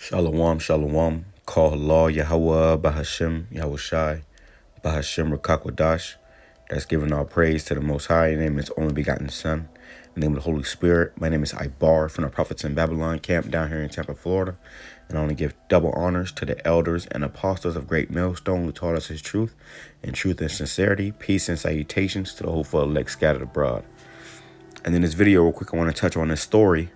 Shalom, shalom. Call halal, YAHAWAH, BAHASHAM, YAHWASHI, BAHASHAM, QADASH. That's giving all praise to the Most High. In the name of His only begotten Son. In the name of the Holy Spirit. My name is Ibar from the Prophets in Babylon camp down here in Tampa, Florida. And I want to give double honors to the elders and apostles of Great Millstone who taught us His truth in truth and sincerity. Peace and salutations to the hopeful elect scattered abroad. And in this video, real quick, I want to touch on this story.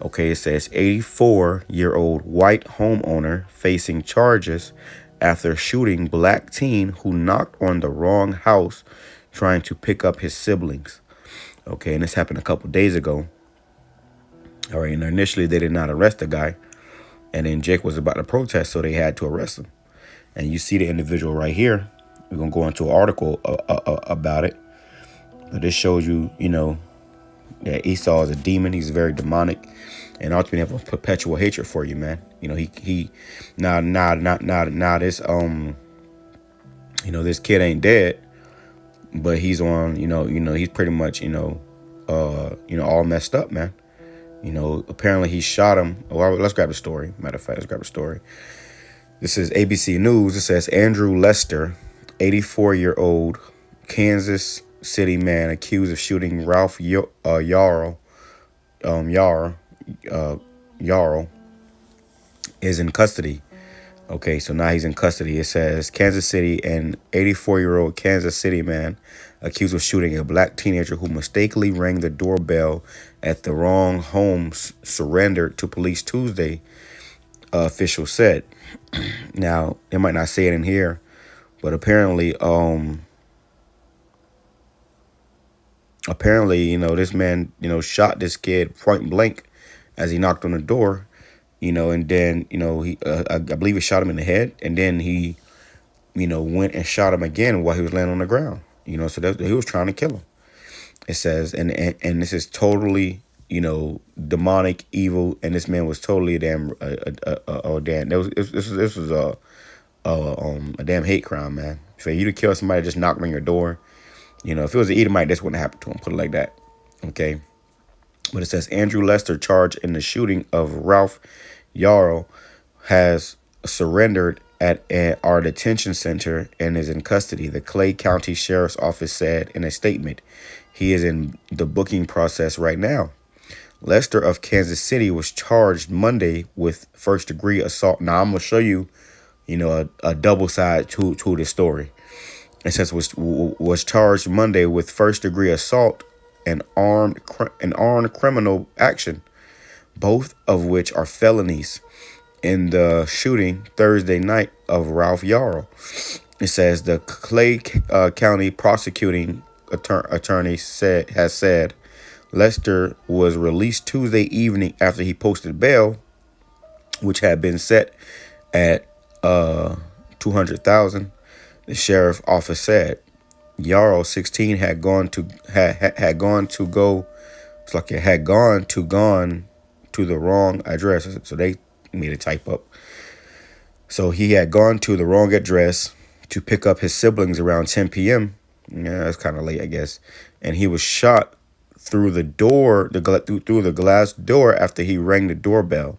Okay, it says 84-year-old white homeowner facing charges after shooting black teen who knocked on the wrong house trying to pick up his siblings. Okay, and this happened a couple days ago. All right, and initially they did not arrest the guy. And then Jake was about to protest, so they had to arrest him. And you see the individual right here. We're going to go into an article about it. But this shows you, that Esau is a demon. He's very demonic, and ultimately have a perpetual hatred for you, man. This this kid ain't dead, but he's on, he's pretty much, all messed up, man. Apparently he shot him. Well, let's grab the story. Matter of fact, let's grab the story. This is ABC News. It says Andrew Lester, 84-year-old Kansas City man accused of shooting Ralph Yarl is in custody. Okay, so now he's in custody. It says Kansas City, an 84-year-old Kansas City man accused of shooting a black teenager who mistakenly rang the doorbell at the wrong home surrendered to police Tuesday, officials said. Now, they might not say it in here, but apparently, this man, shot this kid point blank as he knocked on the door, and then, I believe he shot him in the head, and then he, went and shot him again while he was laying on the ground, so that he was trying to kill him. It says, and this is totally, demonic, evil, and this man was totally a damn, this was a damn hate crime, man. For you to kill somebody that just knocked on your door. If it was an Edomite, this wouldn't happen to him. Put it like that. Okay. But it says Andrew Lester, charged in the shooting of Ralph Yarl, has surrendered at our detention center and is in custody. The Clay County Sheriff's Office said in a statement. He is in the booking process right now. Lester of Kansas City was charged Monday with first-degree assault. Now, I'm going to show you, a double side to this story. It says was charged Monday with first-degree assault and armed criminal action, both of which are felonies, in the shooting Thursday night of Ralph Yarl. It says the Clay County prosecuting attorney has said Lester was released Tuesday evening after he posted bail, which had been set at $200,000. The sheriff's office said Yarl, 16, had gone to the wrong address. So they made a type up. So he had gone to the wrong address to pick up his siblings around 10 p.m. Yeah, that's kind of late, I guess. And he was shot through the door, through the glass door after he rang the doorbell.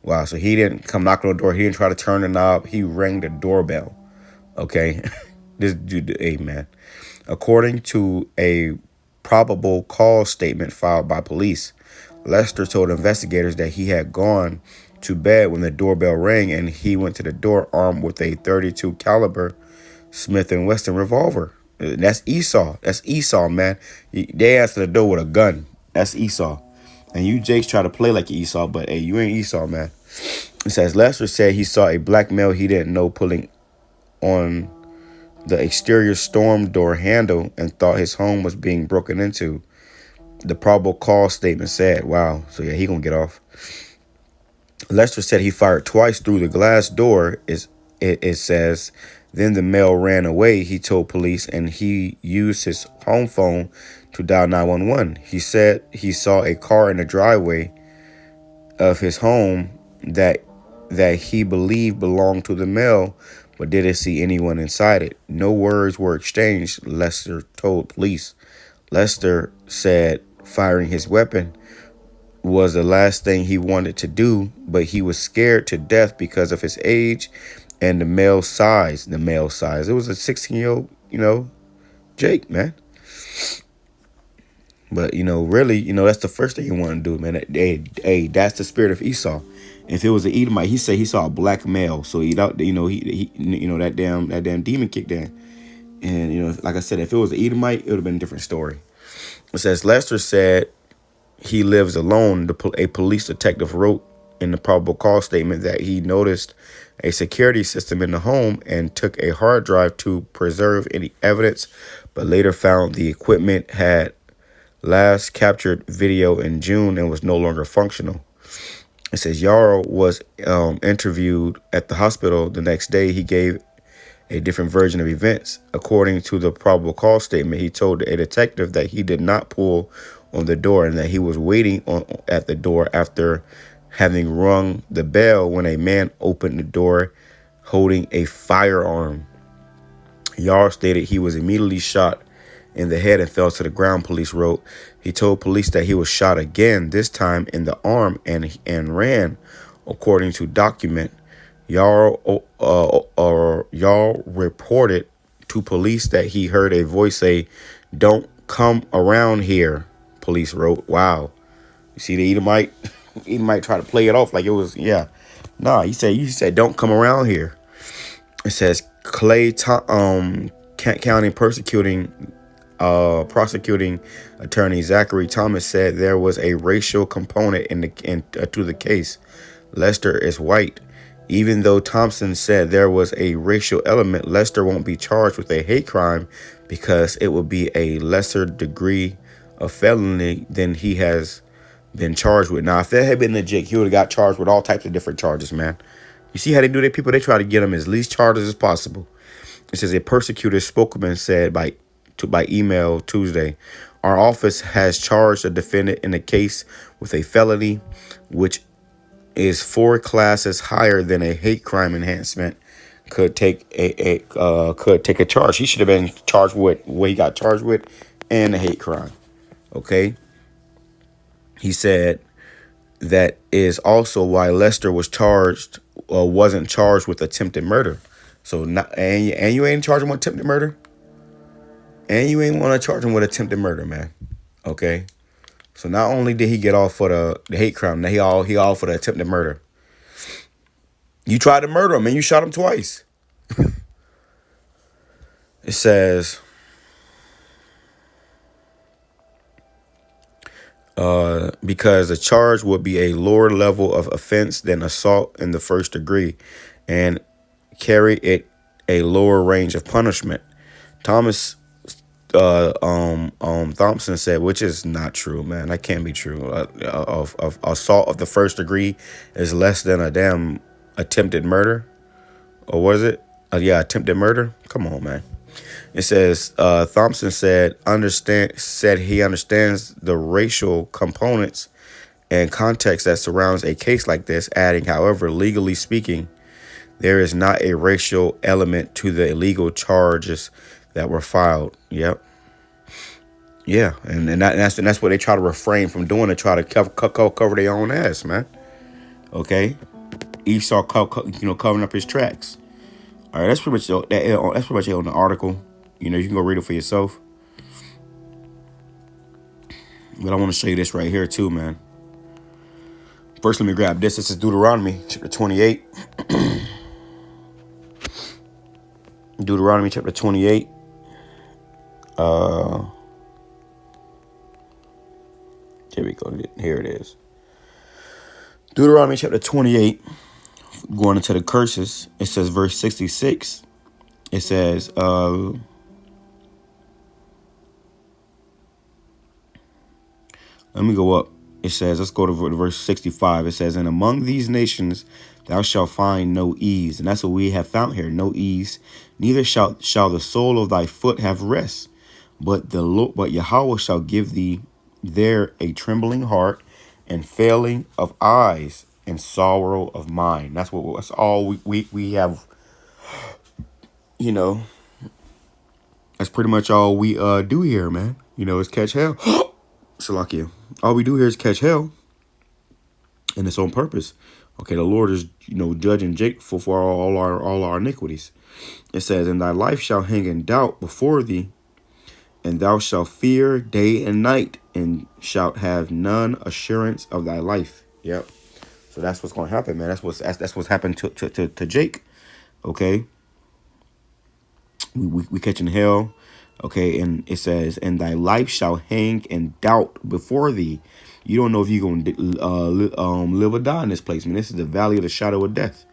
Wow. So he didn't come knock on the door. He didn't try to turn the knob. He rang the doorbell. Okay, this dude, amen. According to a probable cause statement filed by police, Lester told investigators that he had gone to bed when the doorbell rang, and he went to the door armed with a .32 caliber Smith & Wesson revolver. That's Esau. That's Esau, man. They answered the door with a gun. That's Esau. And you Jakes try to play like Esau, but hey, you ain't Esau, man. It says Lester said he saw a black male he didn't know pulling on the exterior storm door handle and thought his home was being broken into. The probable cause statement said, wow, so yeah, he gonna get off. Lester said he fired twice through the glass door. It says, then the male ran away, he told police, and he used his home phone to dial 911. He said he saw a car in the driveway of his home that he believed belonged to the male, but didn't see anyone inside it. No words were exchanged, Lester told police. Lester said firing his weapon was the last thing he wanted to do, but he was scared to death because of his age and the male size. The male size. It was a 16-year-old, Jake, man. But, really, that's the first thing you want to do, man. Hey, that's the spirit of Esau. If it was an Edomite, he said he saw a black male. So he that damn demon kicked in. And, like I said, if it was an Edomite, it would have been a different story. It says Lester said he lives alone. A police detective wrote in the probable cause statement that he noticed a security system in the home and took a hard drive to preserve any evidence, but later found the equipment had last captured video in June and was no longer functional. It says Yarrow was interviewed at the hospital the next day. He gave a different version of events. According to the probable cause statement, he told a detective that he did not pull on the door and that he was waiting at the door after having rung the bell when a man opened the door holding a firearm. Yarrow stated he was immediately shot in the head and fell to the ground, police wrote. He told police that he was shot again, this time in the arm, and ran, according to document. Yarrow reported to police that he heard a voice say, "Don't come around here," police wrote. Wow. You see the Edomite? Edomite try to play it off like it was, yeah. Nah, you said, "Don't come around here." It says Clay County prosecuting attorney Zachary Thomas said there was a racial component to the case. Lester is white. Even though Thompson said there was a racial element, Lester won't be charged with a hate crime because it would be a lesser degree of felony than he has been charged with. Now, if that had been legit, he would have got charged with all types of different charges, man. You see how they do their people? They try to get him as least charges as possible. It says a prosecutor's spokesman said by email Tuesday, "Our office has charged a defendant in the case with a felony, which is 4 classes higher than a hate crime enhancement could take a charge. He should have been charged with what he got charged with and a hate crime." Okay. He said that is also why Lester wasn't charged with attempted murder. So you ain't charging with attempted murder, and you ain't want to charge him with attempted murder, man. Okay. So not only did he get off for the hate crime, now he all for the attempted murder. You tried to murder him and you shot him twice. It says, because the charge would be a lower level of offense than assault in the first degree and carry it a lower range of punishment. Thompson said, which is not true, man. That can't be true. Of assault of the first degree is less than a damn attempted murder, or was it? Yeah, attempted murder. Come on, man. It says Thompson said he understands the racial components and context that surrounds a case like this, adding, however, legally speaking, there is not a racial element to the illegal charges that were filed. Yep. Yeah, and that's what they try to refrain from doing, to try to cover their own ass, man. Okay, Esau, covering up his tracks. All right, that's pretty much it on the article. You can go read it for yourself. But I want to show you this right here too, man. First, let me grab this. This is Deuteronomy chapter 28. Deuteronomy chapter 28. Here we go. Here it is. Deuteronomy chapter 28. Going into the curses, it says verse 66. It says, let me go up. It says, let's go to verse 65. It says, "And among these nations thou shalt find no ease." And that's what we have found here, no ease. "Neither shall the sole of thy foot have rest. But Yahawah shall give thee there a trembling heart and failing of eyes and sorrow of mind." That's all we have. That's pretty much all we do here, man. Is catch hell. Shalakia. All we do here is catch hell. and it's on purpose. Okay, the Lord is, judging Jake for all our iniquities. It says, and thy life shall hang in doubt before thee, and thou shalt fear day and night, and shalt have none assurance of thy life. Yep. So that's what's going to happen, man. That's what's happened to Jake. Okay. We catching hell. Okay, and it says, and thy life shall hang in doubt before thee. You don't know if you're going to live or die in this place, man. This is the valley of the shadow of death.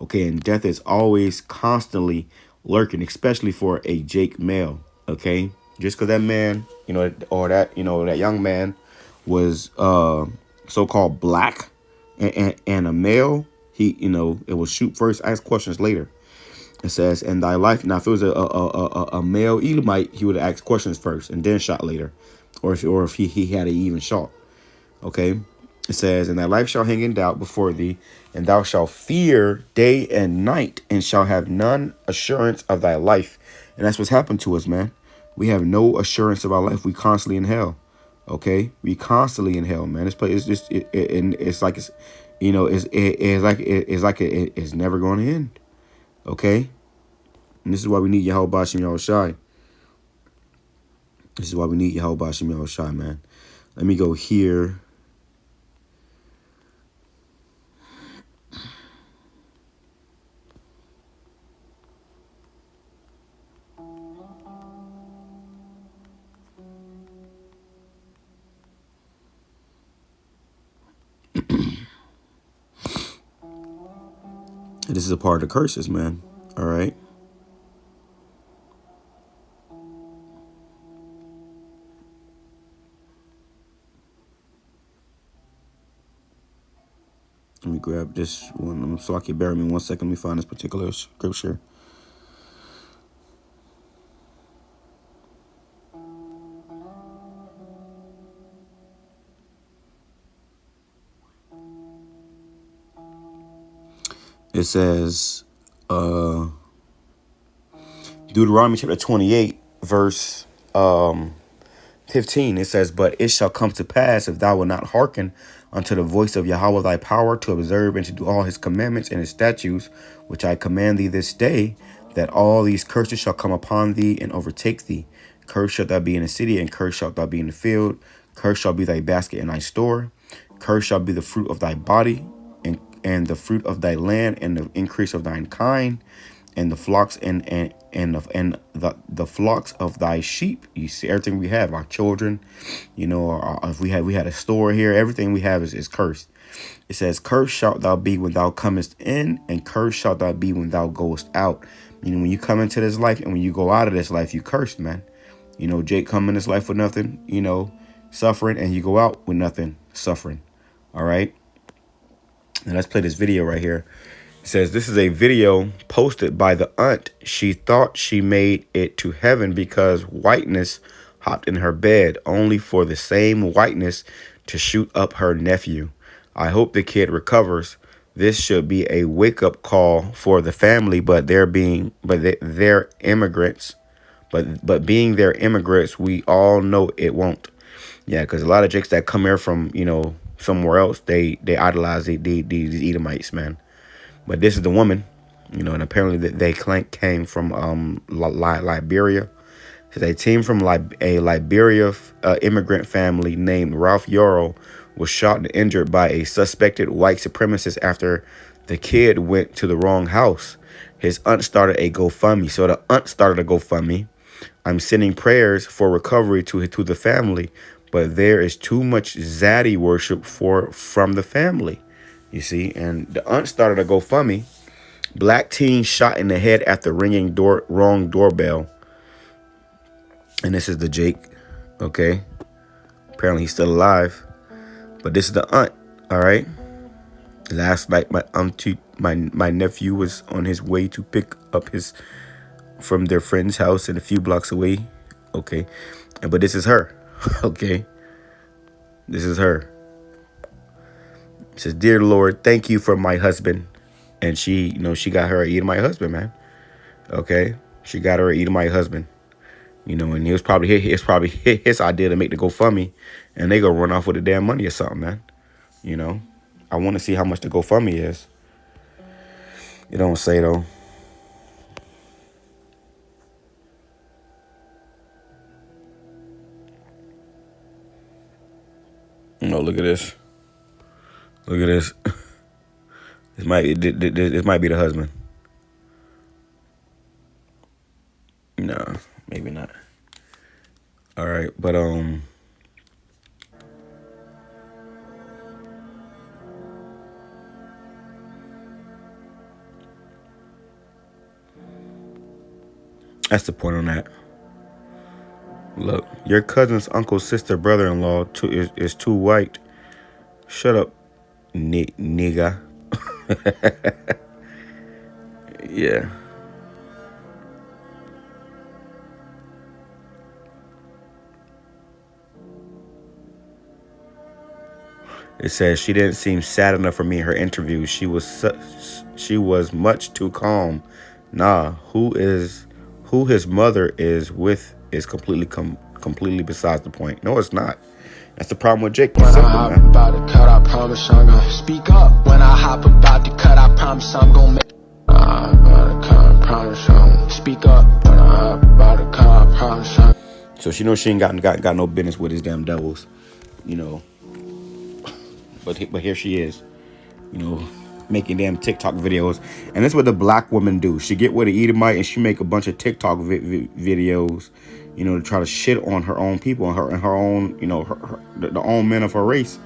Okay, and death is always constantly lurking, especially for a Jake male. Okay, just because that man, or that young man was so-called black and a male, it was shoot first, ask questions later. It says, and thy life. Now, if it was a male Edomite, he would have asked questions first and then shot later, or if he had an even shot. Okay, it says, and thy life shall hang in doubt before thee, and thou shalt fear day and night, and shall have none assurance of thy life. And that's what's happened to us, man. We have no assurance of our life. We constantly in hell. Okay, we constantly in hell, man. This place is just it's like it's never going to end. Okay. And this is why we need YAHAWASHI. This is why we need YAHAWASHI, man. Let me go here. This is a part of the curses, man. All right. Let me grab this one. So I can bear me 1 second. Let me find this particular scripture. It says, Deuteronomy chapter 28, verse 15. It says, but it shall come to pass, if thou wilt not hearken unto the voice of Yahweh thy power, to observe and to do all his commandments and his statutes, which I command thee this day, that all these curses shall come upon thee and overtake thee. Cursed shalt thou be in the city, and cursed shalt thou be in the field. Cursed shall be thy basket and thy store. Cursed shall be the fruit of thy body, and the fruit of thy land, and the increase of thine kind, and the flocks and the flocks of thy sheep. You see, everything we have, our children, if we had a store here, everything we have is cursed. It says, cursed shalt thou be when thou comest in, and cursed shalt thou be when thou goest out. Meaning, when you come into this life and when you go out of this life, you cursed, man. Jake come in this life with nothing, suffering, and you go out with nothing, suffering. All right. Now let's play this video right here. It says, this is a video posted by the aunt. She thought she made it to heaven because whiteness hopped in her bed, only for the same whiteness to shoot up her nephew. I hope the kid recovers. This should be a wake-up call for the family, but they're immigrants. But being they're immigrants, we all know it won't. Yeah, because a lot of Jakes that come here from, somewhere else, they idolize these Edomites, man. But this is the woman, and apparently they came from Liberia. A team from a Liberia immigrant family named Ralph Yarrow was shot and injured by a suspected white supremacist after the kid went to the wrong house. His aunt started a GoFundMe. So the aunt started a GoFundMe. I'm sending prayers for recovery to the family, but there is too much zaddy worship from the family. You see, and the aunt started a GoFundMe. Black teen shot in the head after ringing wrong doorbell. And this is the Jake. Okay. Apparently he's still alive. But this is the aunt. All right. Last night, my nephew was on his way to pick up from their friend's house and a few blocks away. Okay. But this is her. Okay. This is her. It says, dear Lord, thank you for my husband. And she got her eating my husband, man. Okay. She got her eating my husband. And it's probably his idea to make the GoFundMe, and they gonna run off with the damn money or something, man. I want to see how much the GoFundMe is. It don't say though. No, look at this. Look at this. This might be the husband. No, maybe not. All right, but that's the point on that. Look, your cousin's uncle, sister, brother-in-law is too white. Shut up, nigga. Yeah. It says she didn't seem sad enough for me in her interview. She was much too calm. Nah, who his mother is with is completely besides the point. No, it's not. That's the problem with Jake. When I hop about to cut, I promise I'm gonna speak up. When I hop about to cut, I promise I'm gonna make. About to cut, I promise I'm gonna speak up. When I hop about to cut, I promise I'm. So she knows she ain't got no business with his damn devils, you know. But here she is, you know, making damn TikTok videos. And that's what the black women do. She get with an Edomite and she make a bunch of TikTok videos, you know, to try to shit on her own people and her own, you know, the own men of her race.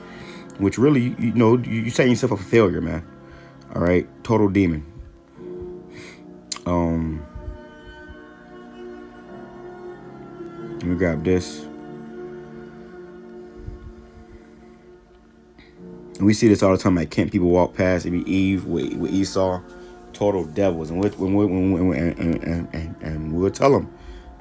Which really, you know, you setting yourself up for failure, man. All right, total demon. Let me grab this. And we see this all the time at camp. People walk past. It be Eve with Esau, total devils. And we'll tell them,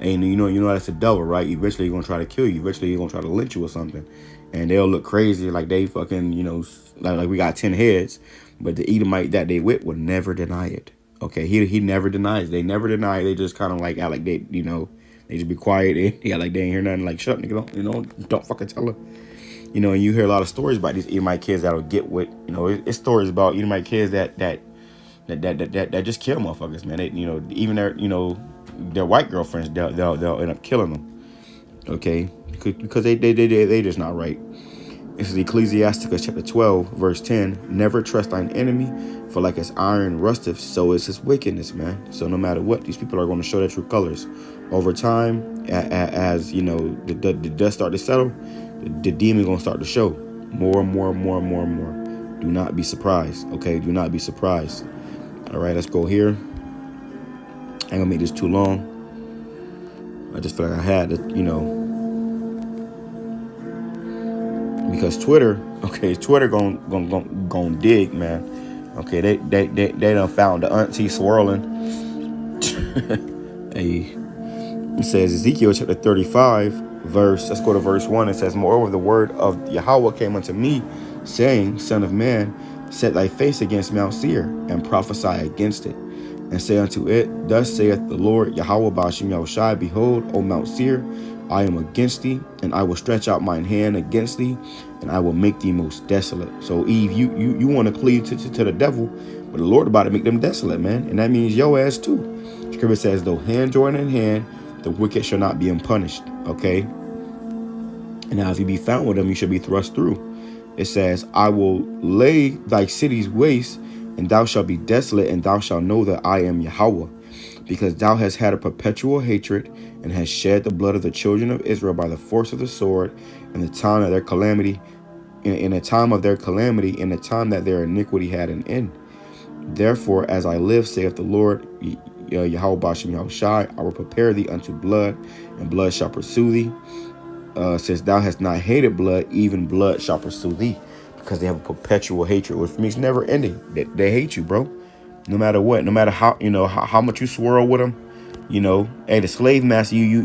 and you know that's a devil, right? Eventually you're gonna try to kill you. Eventually you're gonna try to lynch you or something, and they'll look crazy like they fucking, you know, like we got 10 heads. But the Edomite that they with would never deny it. Okay, he never denies. They never deny it. They just kind of like act like they, you know, they just be quiet. They act like they ain't hear nothing. Like, shut up, nigga, don't fucking tell her. You know, and you hear a lot of stories about these Edomite kids that'll get with, you know, it's stories about Edomite kids that just kill motherfuckers, man. They, you know, even their white girlfriends, they'll end up killing them. Okay, because they just not right. This is Ecclesiasticus chapter 12, verse 10. Never trust thine enemy, for like as iron rusteth, so is his wickedness, man. So no matter what, these people are going to show their true colors. Over time, as you know, the dust start to settle, the demon gonna start to show more and more and more and more and more. Do not be surprised, okay? Do not be surprised. All right, let's go here. I ain't gonna make this too long. I just feel like I had to, you know, because Twitter gon' dig, man. Okay, they done found the auntie swirling. Hey, it says Ezekiel chapter 35. Let's go to verse 1. It says, moreover, the word of Yahweh came unto me, saying, Son of man, set thy face against Mount Seir, and prophesy against it, and say unto it, Thus saith the Lord Yahweh BAHASHAM YAHAWASHI, Behold, O Mount Seir, I am against thee, and I will stretch out mine hand against thee, and I will make thee most desolate. So Eve, you want to cleave to the devil, but the Lord about to make them desolate, man. And that means your ass too. Scripture says, though hand join in hand, the wicked shall not be unpunished. Okay. And now if you be found with them, you shall be thrust through. It says, I will lay thy cities waste, and thou shalt be desolate, and thou shalt know that I am Yahweh, because thou hast had a perpetual hatred, and hast shed the blood of the children of Israel by the force of the sword, in the time of their calamity, in the time of their calamity, in the time that their iniquity had an end. Therefore, as I live, saith the Lord, Yahweh BAHASHAM YAHAWASHI, I will prepare thee unto blood, and blood shall pursue thee. Since thou hast not hated blood, even blood shall pursue thee, because they have a perpetual hatred, which means never ending. They hate you, bro. No matter what, no matter how, you know, how much you swirl with them, you know. Hey, the slave master, you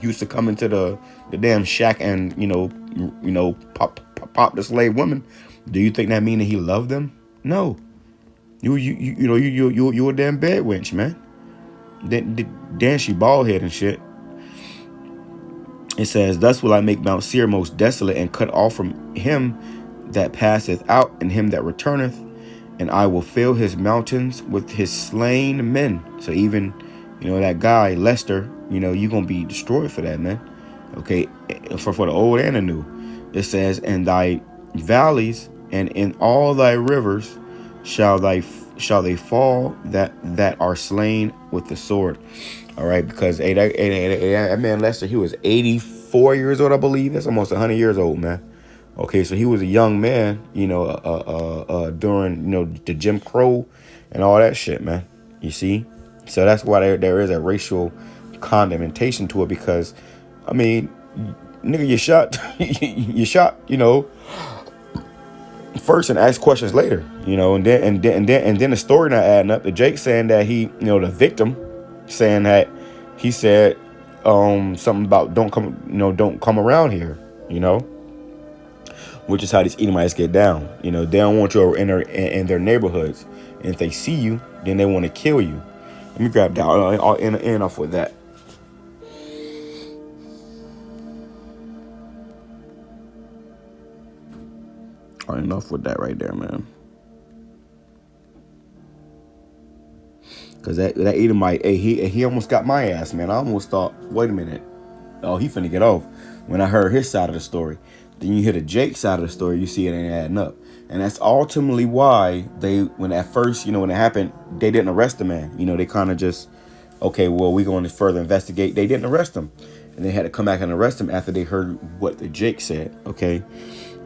used to come into the damn shack and you know pop the slave woman. Do you think that mean that he loved them? No. You a damn bad wench, man. Then she bald head and shit. It says, Thus will I make Mount Seir most desolate, and cut off from him that passeth out, and him that returneth, and I will fill his mountains with his slain men. So even, that guy, Lester, you're going to be destroyed for that, man. Okay, for the old and the new. It says, and thy valleys and in all thy rivers shall they fall that are slain with the sword. All right, because that man Lester, he was 84 years old, I believe. That's almost 100 years old, man. Okay, so he was a young man, during, the Jim Crow and all that shit, man. You see? So that's why there is a racial condemnation to it, because, I mean, nigga, you shot, first and ask questions later, and then the story not adding up. The Jake saying that he, the victim saying that he said something about don't come around here, which is how these Edomites get down. They don't want you in their neighborhoods, and if they see you, then they want to kill you. Let me grab that. I'll end off with that. Enough with that right there, man. Because that Edomite, hey, he almost got my ass, man. I almost thought, wait a minute, oh, he finna get off. When I heard his side of the story, then you hear the Jake side of the story, you see it ain't adding up. And that's ultimately why when at first, when it happened, they didn't arrest the man. They kind of just, okay, well, we're going to further investigate. They didn't arrest him, and they had to come back and arrest him after they heard what the Jake said. Okay.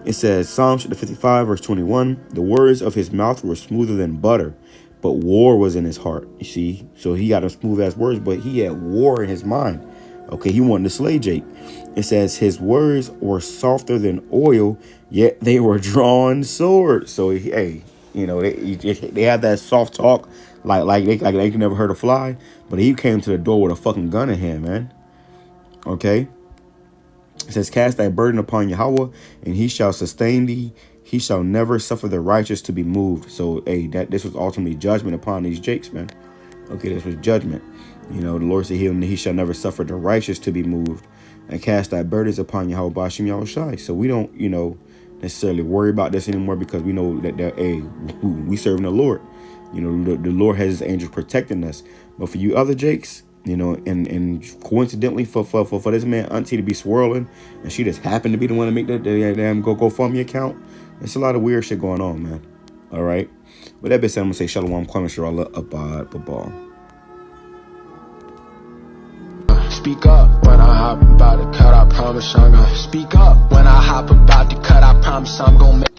It says, Psalm 55, verse 21, the words of his mouth were smoother than butter, but war was in his heart. You see? So he got them smooth ass words, but he had war in his mind. Okay, he wanted to slay Jake. It says, his words were softer than oil, yet they were drawn swords. So, hey, they had that soft talk, like they can never hurt a fly, but he came to the door with a fucking gun in hand, man. Okay? It says, cast thy burden upon Yahawah, and he shall sustain thee. He shall never suffer the righteous to be moved. So, hey, this was ultimately judgment upon these Jakes, man. Okay, this was judgment. The Lord said he shall never suffer the righteous to be moved. And cast thy burdens upon Yahweh BAHASHAM YAHAWASHI. So we don't, necessarily worry about this anymore, because we know that, hey, we serving the Lord. The Lord has his angels protecting us. But for you other Jakes, and coincidentally for this man auntie to be swirling, and she just happened to be the one to make the damn GoFundMe account. It's a lot of weird shit going on, man. All right. With that being said, I'm gonna say shalom, kwame sharala, abad, babal. Speak up when I hop about to cut. I promise I'm gonna speak up when I hop about to cut. I promise I'm gonna make